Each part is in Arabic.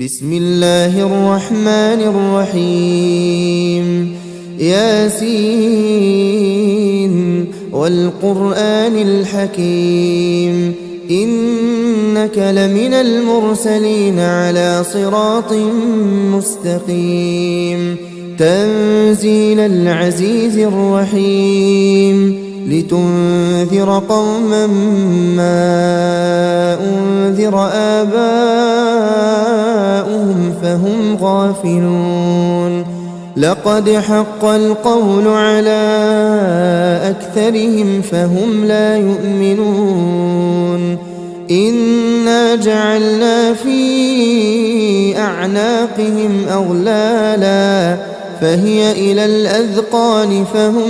بسم الله الرحمن الرحيم ياسين والقرآن الحكيم إنك لمن المرسلين على صراط مستقيم تنزيل العزيز الرحيم لتنذر قوما ما أنذر آباؤهم فهم غافلون لقد حق القول على أكثرهم فهم لا يؤمنون إنا جعلنا في أعناقهم أغلالا فهي إلى الأذقان فهم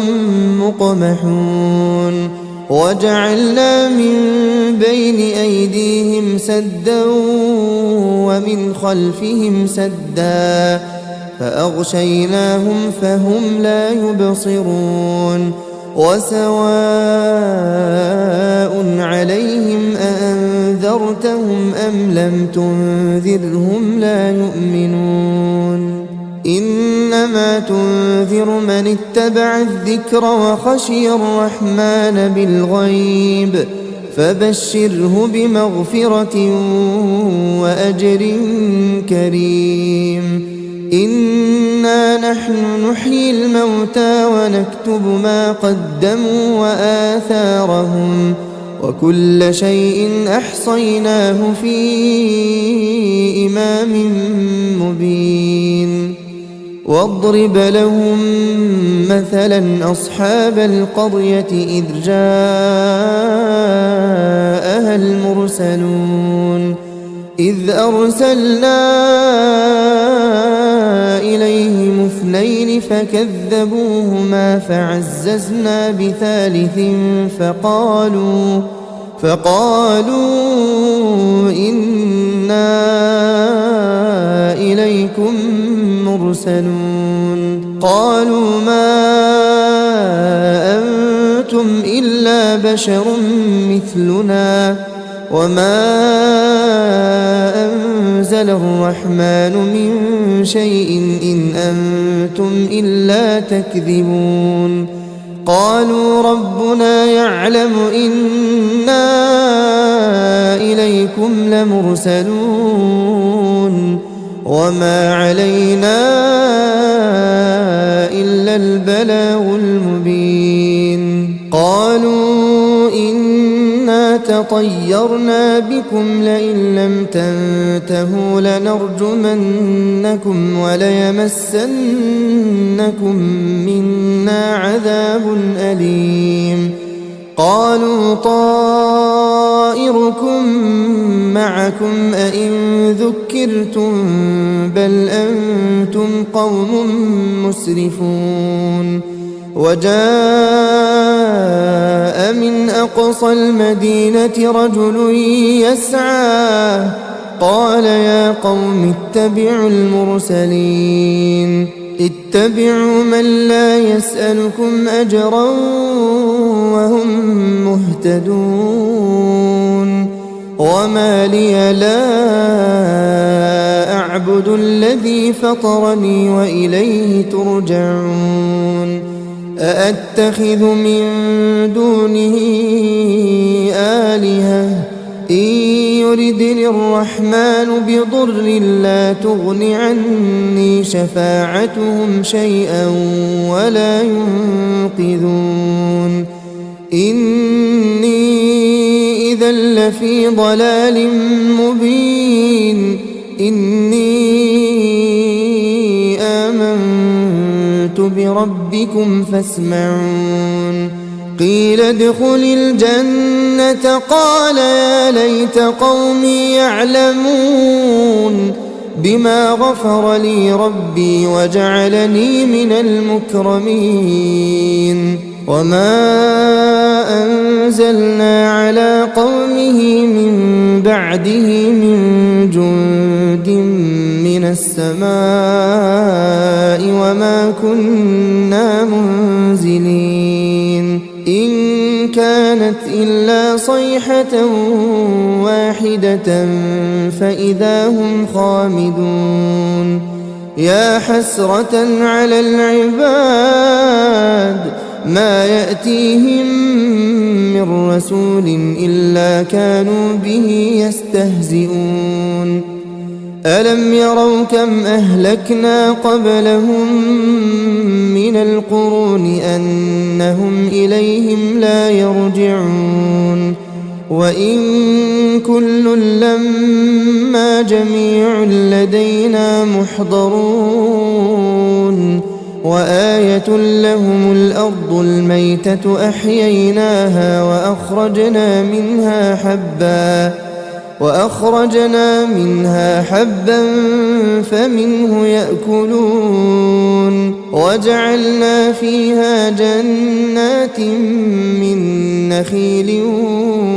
مقمحون وجعلنا من بين أيديهم سدا ومن خلفهم سدا فأغشيناهم فهم لا يبصرون وسواء عليهم أأنذرتهم أم لم تنذرهم لا يؤمنون إنما تنذر من اتبع الذكر وخشي الرحمن بالغيب فبشره بمغفرة وأجر كريم إنا نحن نحيي الموتى ونكتب ما قدموا وآثارهم وكل شيء أحصيناه في إمام مبين واضرب لهم مثلا أصحاب القرية إذ جاءها المرسلون إذ أرسلنا إليهم اثنين فكذبوهما فعززنا بثالث فقالوا إنا إليكم مرسلون قالوا ما أنتم إلا بشر مثلنا وما أنزل الرحمن من شيء إن أنتم إلا تكذبون قالوا ربنا يعلم إنا إليكم لمرسلون وما علينا إلا البلاغ المبين قالوا إنا تطيرنا بكم لئن لم تنتهوا لنرجمنكم وليمسنكم منا عذاب أليم قالوا طائركم معكم أئن ذكرتم بل أنتم قوم مسرفون وجاء من أقصى المدينة رجل يسعى قال يا قوم اتبعوا المرسلين اتبعوا من لا يسألكم أجرا وهم مهتدون وما لي لا أعبد الذي فطرني وإليه ترجعون أأتخذ من دونه آلهة إن يردني الرحمن بضر لا تغن عني شفاعتهم شيئا ولا ينقذون إني إذا لفي ضلال مبين إني آمنت بربكم فاسمعون قيل ادخل الجنة قال يا ليت قومي يعلمون بما غفر لي ربي وجعلني من المكرمين وما أنزلنا على قومه من بعده من جند من السماء وما كنا منزلين إن كانت إلا صيحة واحدة فإذا هم خامدون يا حسرة على العباد ما يأتيهم من رسول إلا كانوا به يستهزئون ألم يروا كم أهلكنا قبلهم من القرون أنهم إليهم لا يرجعون وإن كل لما جميع لدينا محضرون وآية لهم الأرض الميتة أحييناها وأخرجنا منها حبا فمنه يأكلون وجعلنا فيها جنات من نخيل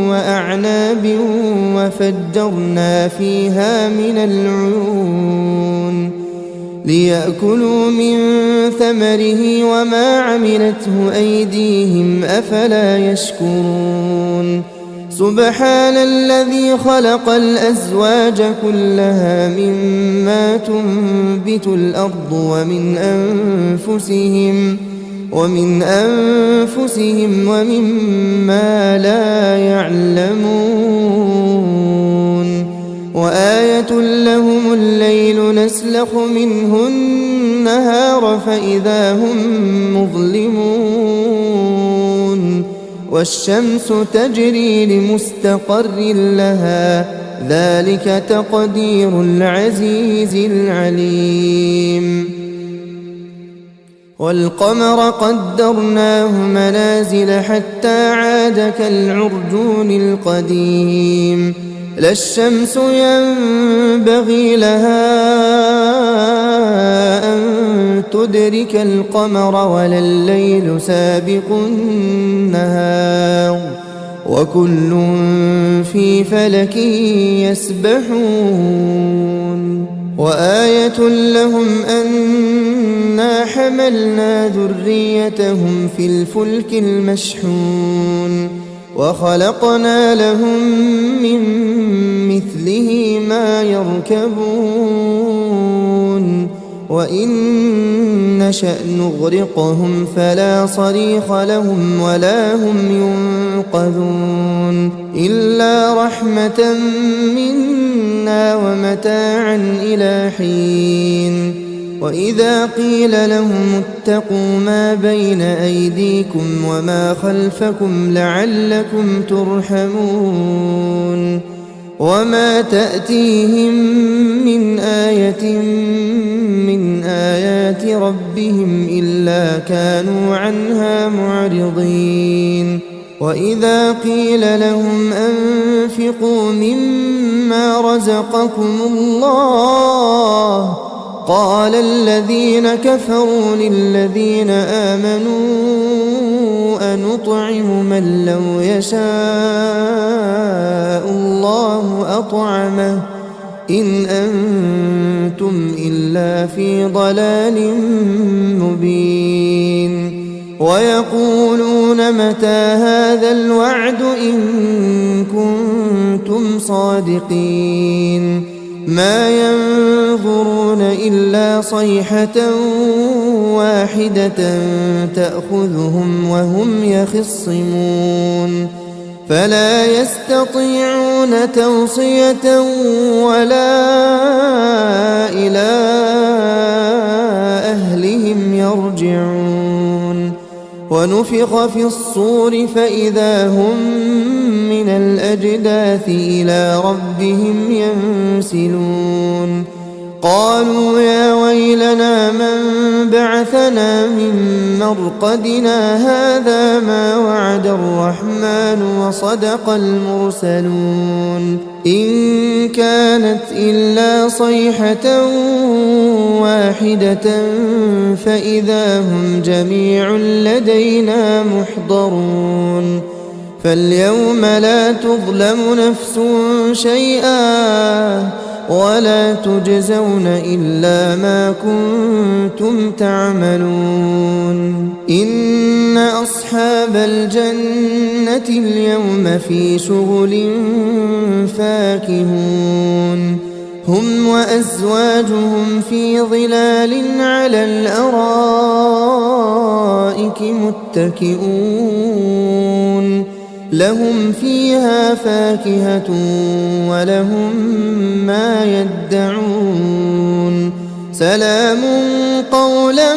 وأعناب وفجرنا فيها من العيون ليأكلوا من ثمره وما عملته أيديهم أفلا يشكرون سبحان الذي خلق الأزواج كلها مما تنبت الأرض ومن أنفسهم ومما لا يعلمون وآية لهم الليل نسلخ منه النهار فإذا هم مظلمون والشمس تجري لمستقر لها ذلك تقدير العزيز العليم والقمر قدرناه منازل حتى عاد كالعرجون القديم لا الشمس ينبغي لها أن تدرك القمر ولا الليل سابق النهار وكل في فلك يسبحون وآية لهم أنا حملنا ذريتهم في الفلك المشحون وخلقنا لهم من مثله ما يركبون وإن نشأ نغرقهم فلا صريخ لهم ولا هم ينقذون إلا رحمة منا ومتاعا إلى حين وإذا قيل لهم اتقوا ما بين أيديكم وما خلفكم لعلكم ترحمون وما تأتيهم من آية من آيات ربهم إلا كانوا عنها معرضين وإذا قيل لهم أنفقوا مما رزقكم الله قال الذين كفروا للذين آمنوا أنطعم من لو يشاء الله أطعمه إن أنتم إلا في ضلال مبين ويقولون متى هذا الوعد إن كنتم صادقين ما ينظرون إلا صيحة واحدة تأخذهم وهم يخصمون فلا يستطيعون توصية ولا إلى أهلهم يرجعون ونفخ في الصور فإذا هم من الأجداث إلى ربهم ينسلون قالوا يا ويلنا من بعثنا من مرقدنا هذا ما وعد الرحمن وصدق المرسلون إن كانت إلا صيحة واحدة فإذا هم جميع لدينا محضرون فاليوم لا تظلم نفس شيئا ولا تجزون إلا ما كنتم تعملون إن أصحاب الجنة اليوم في شغل فاكهون هم وأزواجهم في ظلال على الأرائك متكئون لهم فيها فاكهة ولهم ما يدعون سلام قولا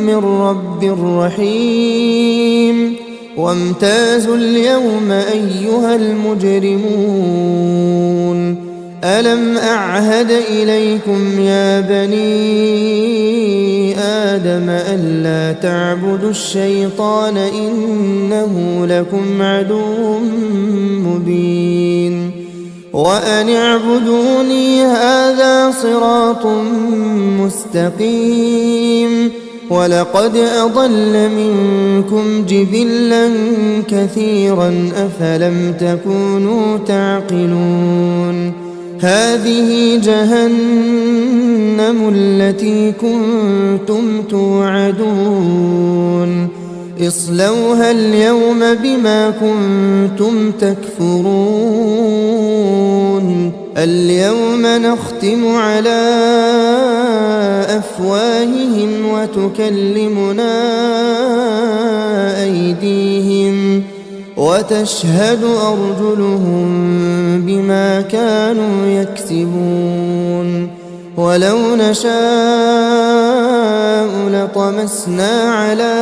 من رب رحيم وامتازوا اليوم أيها المجرمون ألم أعهد إليكم يا بني آدم ألا تعبدوا الشيطان إنه لكم عدو مبين وأن اعبدوني هذا صراط مستقيم ولقد أضل منكم جبلا كثيرا أفلم تكونوا تعقلون هذه جهنم التي كنتم توعدون اصلوها اليوم بما كنتم تكفرون اليوم نختم على أفواههم وتكلمنا أيديهم وتشهد أرجلهم بما كانوا يكسبون ولو نشاء لطمسنا على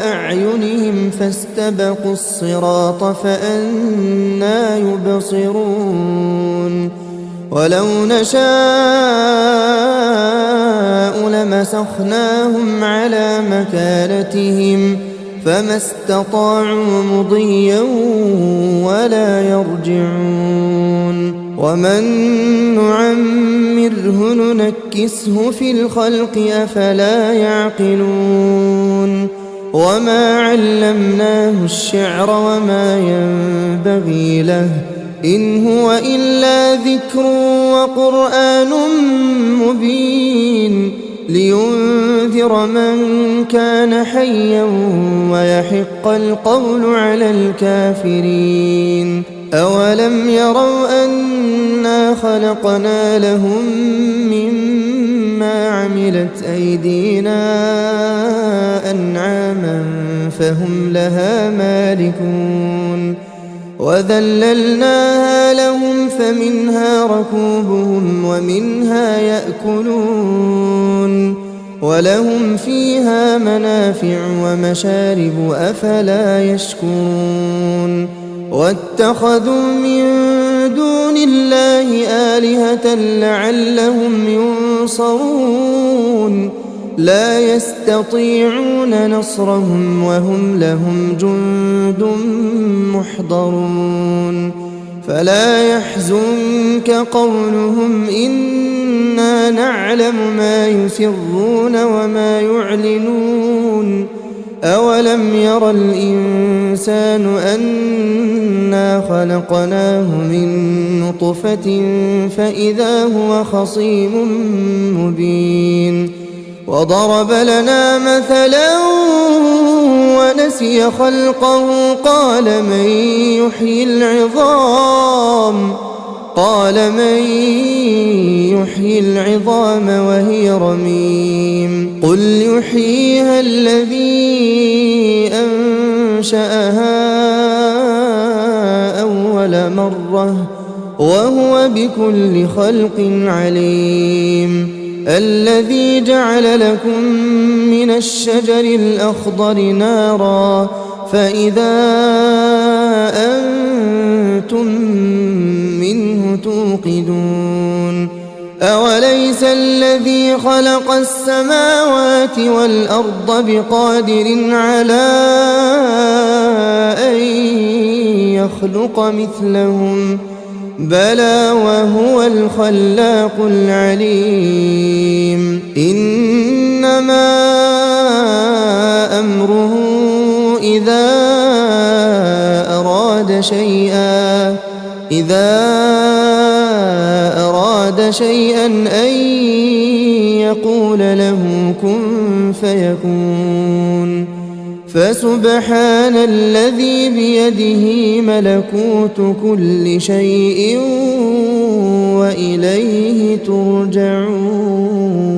أعينهم فاستبقوا الصراط فأنى يبصرون ولو نشاء لمسخناهم على مكانتهم فما استطاعوا مضيا ولا يرجعون ومن نعمره ننكسه في الخلق أفلا يعقلون وما علمناه الشعر وما ينبغي له إن هو إلا ذكر وقرآن مبين لينذر من كان حيا ويحق القول على الكافرين أولم يروا أنا خلقنا لهم مما عملت أيدينا أنعاما فهم لها مالكون وذللناها لهم فمنها ركوبهم ومنها يأكلون ولهم فيها منافع ومشارب أفلا يشكرون واتخذوا من دون الله آلهة لعلهم ينصرون لا يستطيعون نصرهم وهم لهم جند محضرون فلا يحزنك قولهم إنا نعلم ما يسرون وما يعلنون أولم ير الإنسان أنا خلقناه من نطفة فإذا هو خصيم مبين وضرب لنا مثلا ونسي خلقه قال من يحيي العظام وهي رميم قل يحييها الذي أنشأها أول مرة وهو بكل خلق عليم الذي جعل لكم من الشجر الأخضر نارا فإذا أنتم منه توقدون أوليس الذي خلق السماوات والأرض بقادر على أن يخلق مثلهم بلى وهو الخلاق العليم إنما أمره إذا أراد شيئا أن يقول له كن فيكون فسبحان الذي بيده ملكوت كل شيء وإليه ترجعون